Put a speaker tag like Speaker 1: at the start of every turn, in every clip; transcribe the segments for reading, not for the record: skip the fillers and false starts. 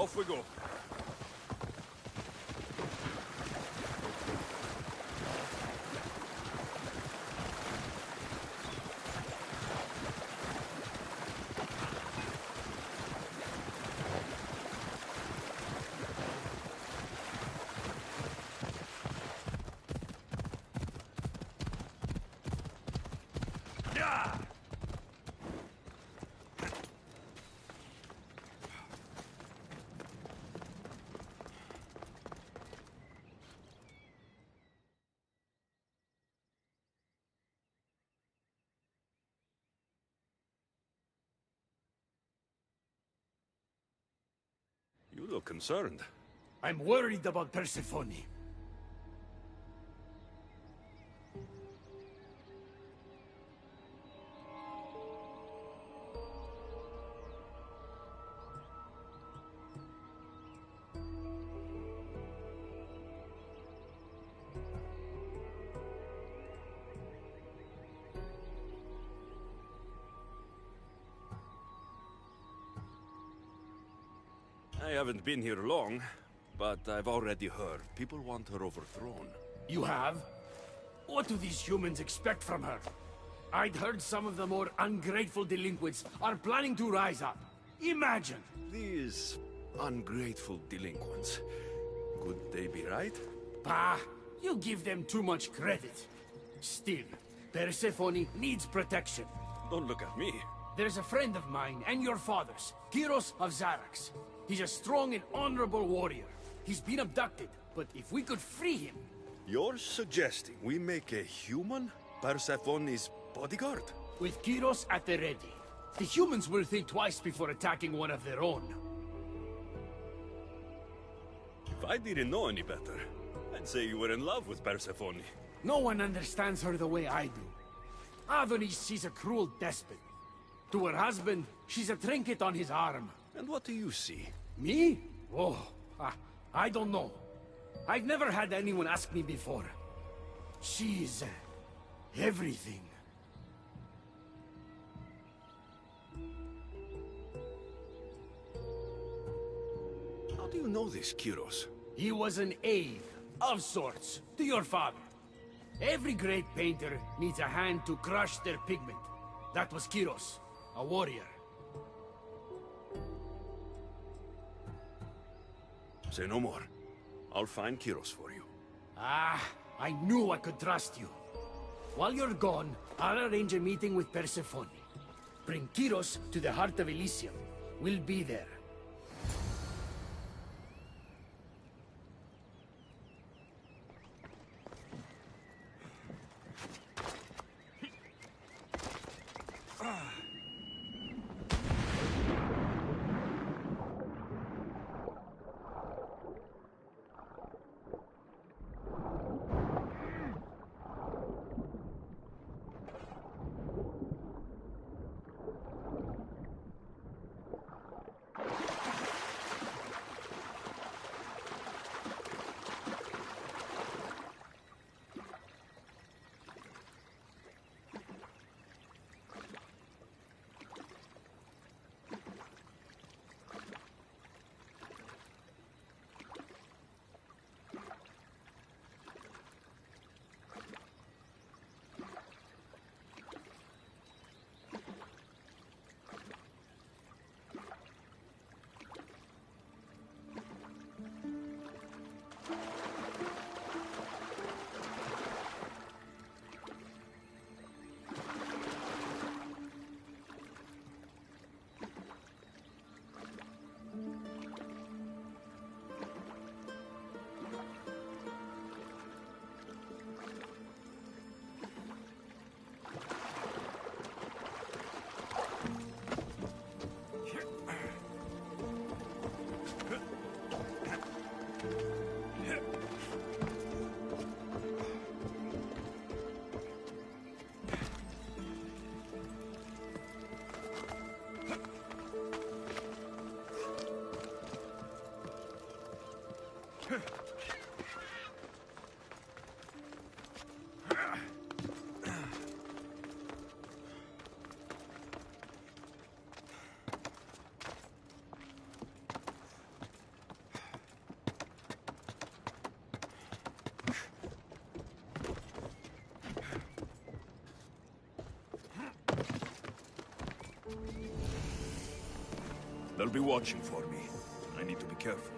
Speaker 1: Off we go. You look concerned.
Speaker 2: I'm worried about Persephone.
Speaker 1: I haven't been here long, but I've already heard people want her overthrown.
Speaker 2: You have? What do these humans expect from her? I'd heard some of the more ungrateful delinquents are planning to rise up. Imagine!
Speaker 1: These ungrateful delinquents. Could they be right?
Speaker 2: Bah! You give them too much credit. Still, Persephone needs protection.
Speaker 1: Don't look at me.
Speaker 2: There's a friend of mine and your father's, Kyros of Xarax. He's a strong and honorable warrior. He's been abducted, but if we could free him...
Speaker 1: You're suggesting we make a human Persephone's bodyguard?
Speaker 2: With Kyros at the ready, the humans will think twice before attacking one of their own.
Speaker 1: If I didn't know any better, I'd say you were in love with Persephone.
Speaker 2: No one understands her the way I do. Adonis, she's a cruel despot. To her husband, she's a trinket on his arm.
Speaker 1: And what do you see?
Speaker 2: Me? Oh, I don't know. I've never had anyone ask me before. She's... everything.
Speaker 1: How do you know this, Kyros?
Speaker 2: He was an aide, of sorts, to your father. Every great painter needs a hand to crush their pigment. That was Kyros, a warrior.
Speaker 1: Say no more. I'll find Kyros for you.
Speaker 2: Ah, I knew I could trust you. While you're gone, I'll arrange a meeting with Persephone. Bring Kyros to the heart of Elysium. We'll be there.
Speaker 1: They'll be watching for me. I need to be careful.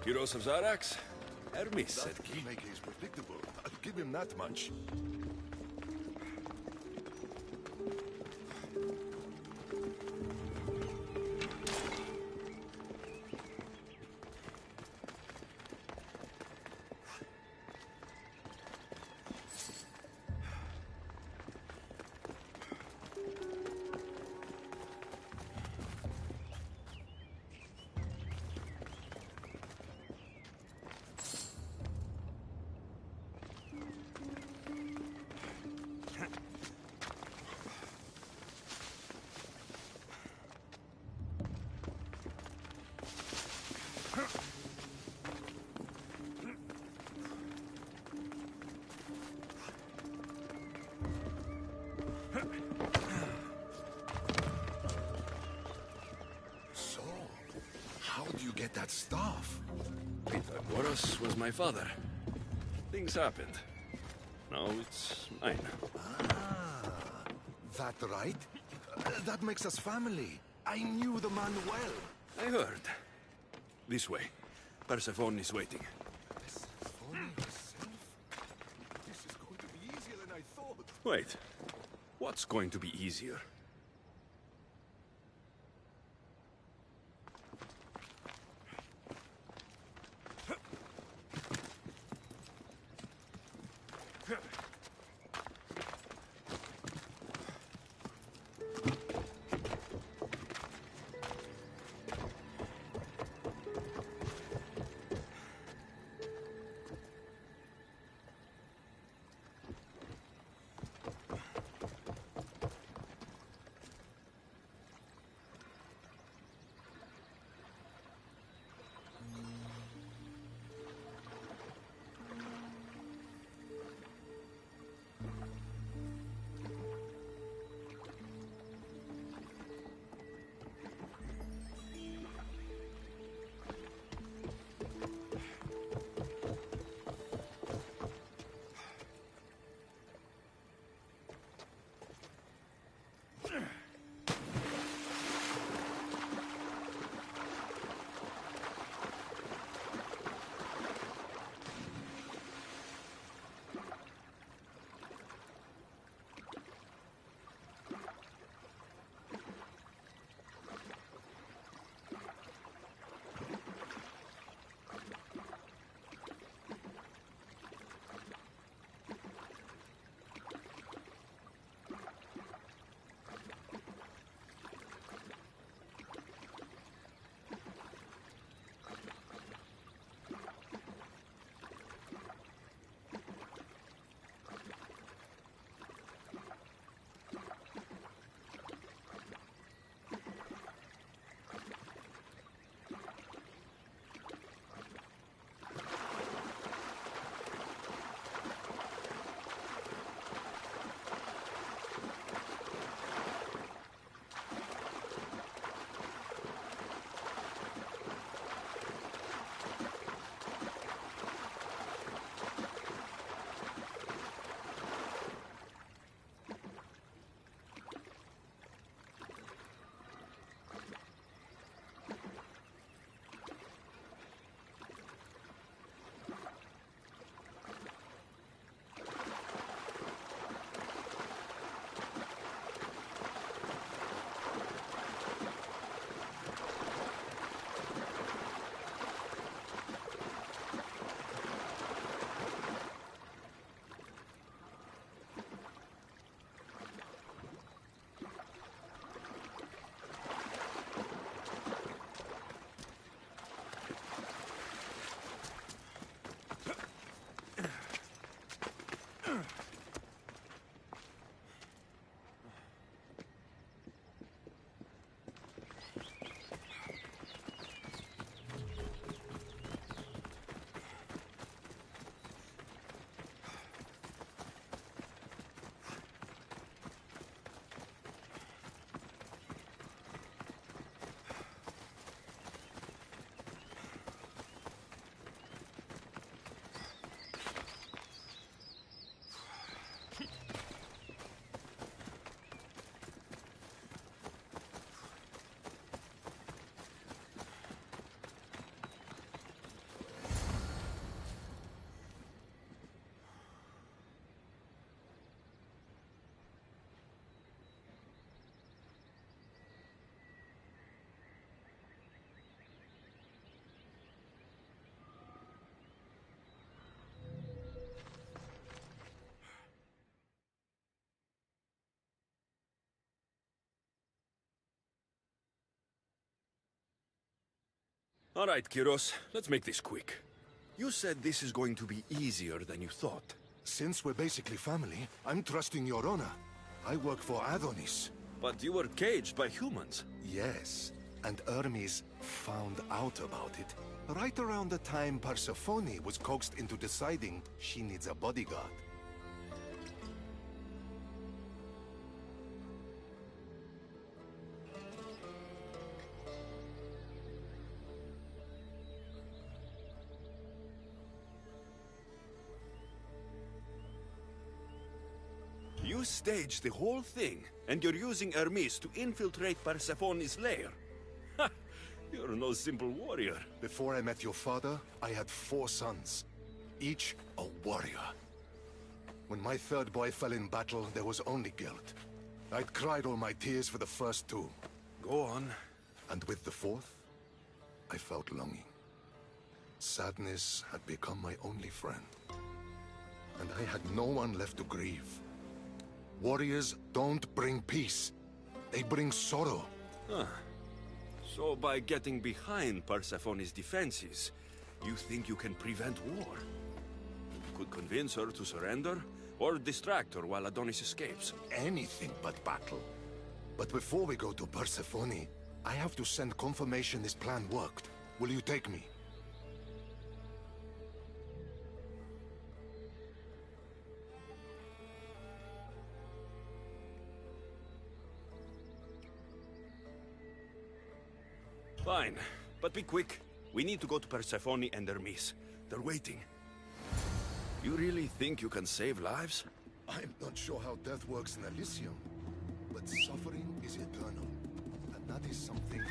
Speaker 1: Heroes of Zarax? Hermes said
Speaker 3: That
Speaker 1: key.
Speaker 3: keymaker is predictable. I'll give him that much. So, how do you get that staff?
Speaker 1: Pythagoras was my father. Things happened. Now it's mine.
Speaker 3: Ah, that right? That makes us family. I knew the man well.
Speaker 1: I heard. This way. Persephone is waiting.
Speaker 3: Persephone herself? This is going to be easier than I thought.
Speaker 1: Wait. What's going to be easier? All right, Kyros, let's make this quick. You said this is going to be easier than you thought.
Speaker 3: Since we're basically family, I'm trusting your honor. I work for Adonis.
Speaker 1: But you were caged by humans.
Speaker 3: Yes, and Hermes found out about it. Right around the time Persephone was coaxed into deciding she needs a bodyguard.
Speaker 1: You staged the whole thing, and you're using Hermes to infiltrate Persephone's lair. Ha! You're no simple warrior.
Speaker 3: Before I met your father, I had 4 sons, each a warrior. When my third boy fell in battle, there was only guilt. I'd cried all my tears for the first 2.
Speaker 1: Go on.
Speaker 3: And with the 4th, I felt longing. Sadness had become my only friend. And I had no one left to grieve. Warriors don't bring peace. They bring sorrow.
Speaker 1: Huh. So by getting behind Persephone's defenses, you think you can prevent war? You could convince her to surrender, or distract her while Adonis escapes.
Speaker 3: Anything but battle. But before we go to Persephone, I have to send confirmation this plan worked. Will you take me?
Speaker 1: Fine, but be quick. We need to go to Persephone and Hermes. They're waiting. You really think you can save lives?
Speaker 3: I'm not sure how death works in Elysium, but suffering is eternal, and that is something...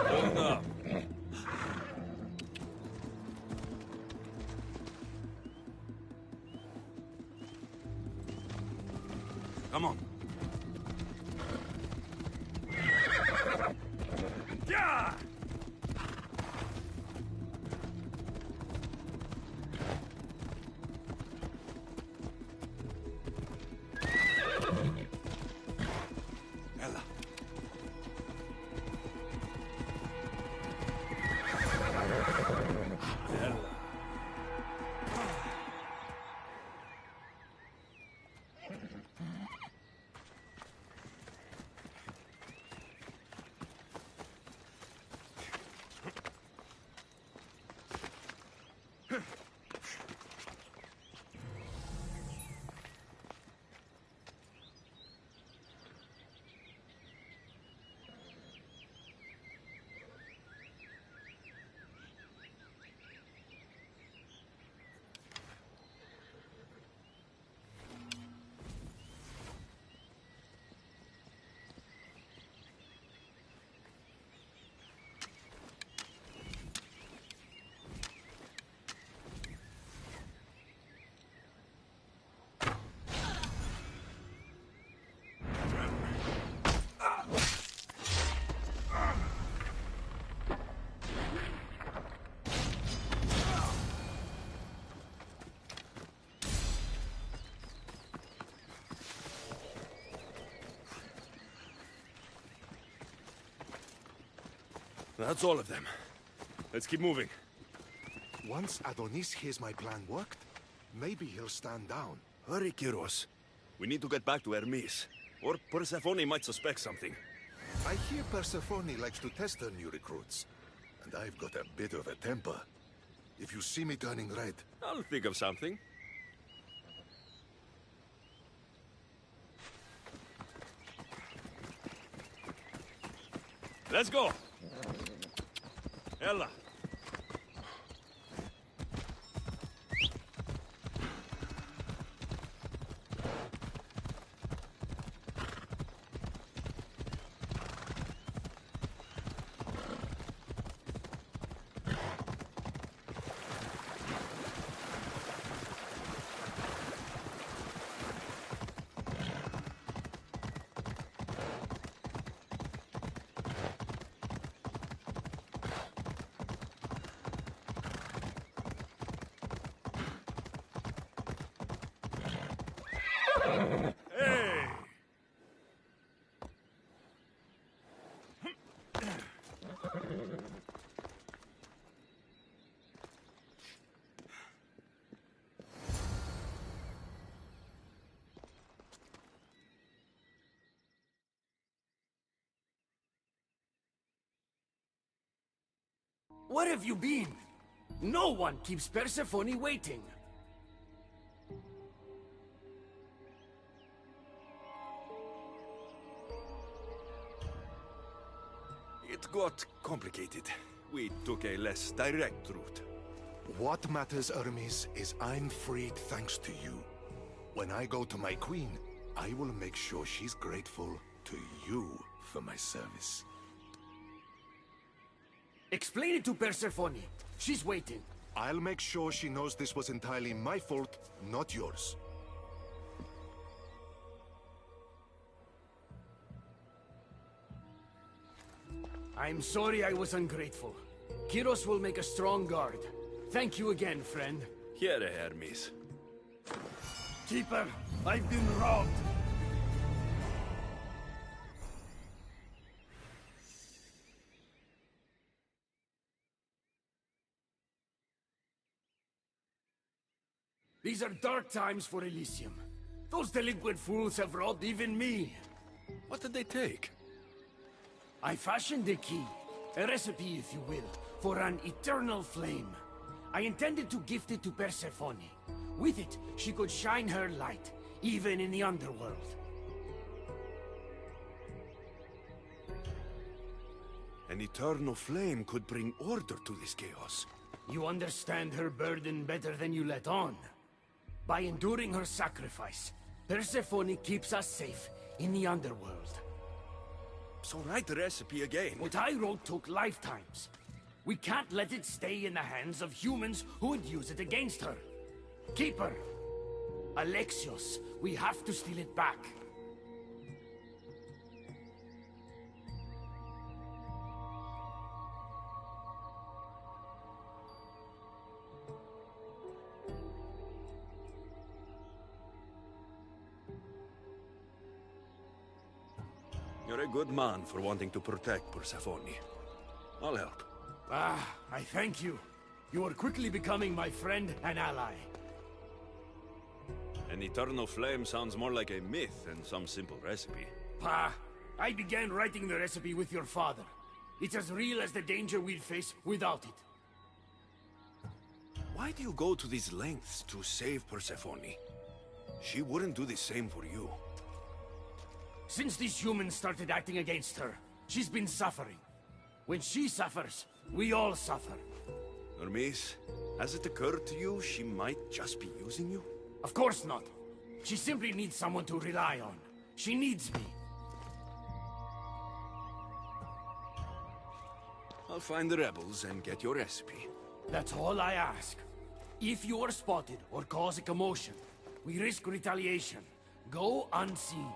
Speaker 1: Hold up. Come on. Yeah! Ella. Ella. That's all of them. Let's keep moving.
Speaker 3: Once Adonis hears my plan worked, maybe he'll stand down.
Speaker 1: Hurry, Kyros. We need to get back to Hermes. Or Persephone might suspect something.
Speaker 3: I hear Persephone likes to test her new recruits. And I've got a bit of a temper. If you see me turning red...
Speaker 1: I'll think of something. Let's go! Ella!
Speaker 2: Where have you been? No one keeps Persephone waiting.
Speaker 1: It got complicated. We took a less direct route.
Speaker 3: What matters, Hermes, is I'm freed thanks to you. When I go to my queen, I will make sure she's grateful to you for my service.
Speaker 2: Explain it to Persephone. She's waiting.
Speaker 3: I'll make sure she knows this was entirely my fault, not yours.
Speaker 2: I'm sorry I was ungrateful. Kyros will make a strong guard. Thank you again, friend.
Speaker 1: Here, Hermes.
Speaker 2: Keeper, I've been robbed. These are dark times for Elysium. Those delinquent fools have robbed even me.
Speaker 1: What did they take?
Speaker 2: I fashioned a key, a recipe if you will, for an eternal flame. I intended to gift it to Persephone. With it, she could shine her light, even in the underworld.
Speaker 1: An eternal flame could bring order to this chaos.
Speaker 2: You understand her burden better than you let on. By enduring her sacrifice, Persephone keeps us safe in the underworld.
Speaker 1: So write the recipe again.
Speaker 2: What I wrote took lifetimes. We can't let it stay in the hands of humans who would use it against her. Keeper! Alexios, we have to steal it back.
Speaker 1: You're a good man for wanting to protect Persephone. I'll help.
Speaker 2: Ah, I thank you. You are quickly becoming my friend and ally.
Speaker 1: An eternal flame sounds more like a myth than some simple recipe.
Speaker 2: Pa, I began writing the recipe with your father. It's as real as the danger we'd face without it.
Speaker 1: Why do you go to these lengths to save Persephone? She wouldn't do the same for you.
Speaker 2: Since these humans started acting against her, she's been suffering. When she suffers, we all suffer.
Speaker 1: Hermes, has it occurred to you she might just be using you?
Speaker 2: Of course not. She simply needs someone to rely on. She needs me.
Speaker 1: I'll find the rebels and get your recipe.
Speaker 2: That's all I ask. If you are spotted or cause a commotion, we risk retaliation. Go unseen.